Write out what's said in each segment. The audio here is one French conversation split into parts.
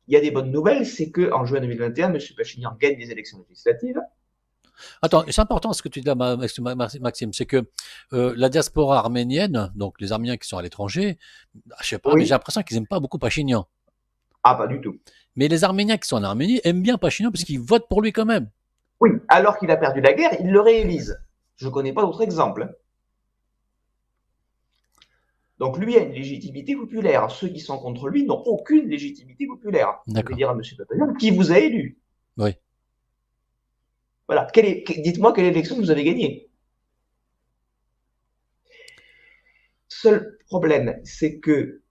il y a des bonnes nouvelles, c'est qu'en juin 2021, M. Pachinian gagne des élections législatives. Attends, c'est important ce que tu dis là, Maxime, c'est que la diaspora arménienne, donc les Arméniens qui sont à l'étranger, je sais pas, mais j'ai Oui. l'impression qu'ils aiment pas beaucoup Pachinian. Ah, pas du tout. Mais les Arméniens qui sont en Arménie aiment bien Pachinian parce qu'ils votent pour lui quand même. Oui, alors qu'il a perdu la guerre, ils le réélisent. Je ne connais pas d'autres exemples. Donc lui a une légitimité populaire. Ceux qui sont contre lui n'ont aucune légitimité populaire. Vous devez D'accord. dire à M. Pachinian qui vous a élu. Oui. Voilà. Dites-moi quelle élection vous avez gagnée. Seul problème, c'est que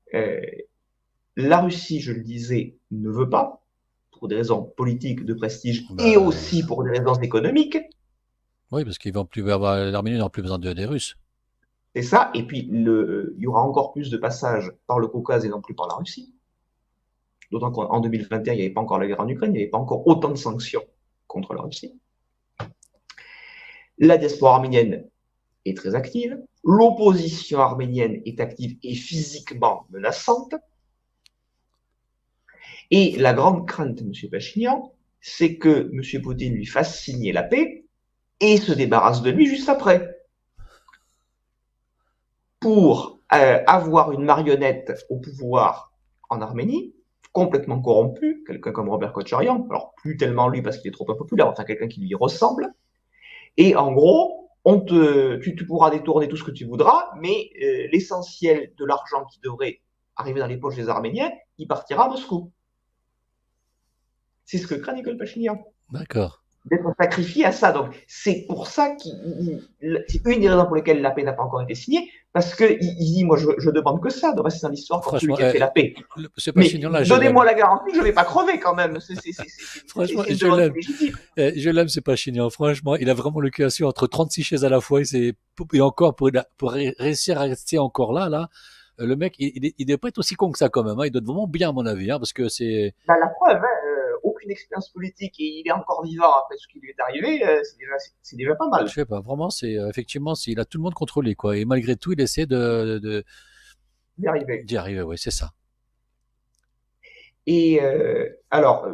la Russie, je le disais, ne veut pas, pour des raisons politiques, de prestige, et Bah, aussi pour des raisons économiques. oui, parce qu'ils vont plus avoir, l'Arménie n'aura plus besoin des Russes. C'est ça. Et puis, il y aura encore plus de passages par le Caucase et non plus par la Russie. D'autant qu'en 2021, il n'y avait pas encore la guerre en Ukraine, il n'y avait pas encore autant de sanctions contre la Russie. La diaspora arménienne est très active. L'opposition arménienne est active et physiquement menaçante. Et la grande crainte de M. Pachinian, c'est que M. Poutine lui fasse signer la paix et se débarrasse de lui juste après. Pour avoir une marionnette au pouvoir en Arménie, complètement corrompu, quelqu'un comme Robert Kotcharian, alors plus tellement lui parce qu'il est trop impopulaire, enfin quelqu'un qui lui ressemble, et en gros, tu pourras détourner tout ce que tu voudras, mais l'essentiel de l'argent qui devrait arriver dans les poches des Arméniens, il partira à Moscou. C'est ce que craint Nicole Pachinian. D'accord. D'être sacrifié à ça. Donc, c'est pour ça c'est une des raisons pour lesquelles la paix n'a pas encore été signée, parce qu'il dit, moi, je demande que ça, de rester dans l'histoire comme celui Franchement, qui a fait la paix. ce Mais Pachinian-là, je donnez-moi l'aime. la garantie que je ne vais pas crever quand même. C'est Franchement, une je demande l'aime. légitime. Je l'aime, ce Pachinian. Franchement, il a vraiment le cul assis entre 36 chaises à la fois. Et encore, pour réussir à rester encore là, le mec, il doit pas être aussi con que ça quand même. Hein. Il doit être vraiment bien, à mon avis, hein, parce que c'est, Bah, la preuve, hein, aucune expérience politique et il est encore vivant après ce qui lui est arrivé, c'est déjà pas je mal sais pas, vraiment, c'est, effectivement, il a tout le monde contre lui, quoi. Et malgré tout, il essaie d'y arriver. d'y arriver, ouais, c'est ça. Et alors,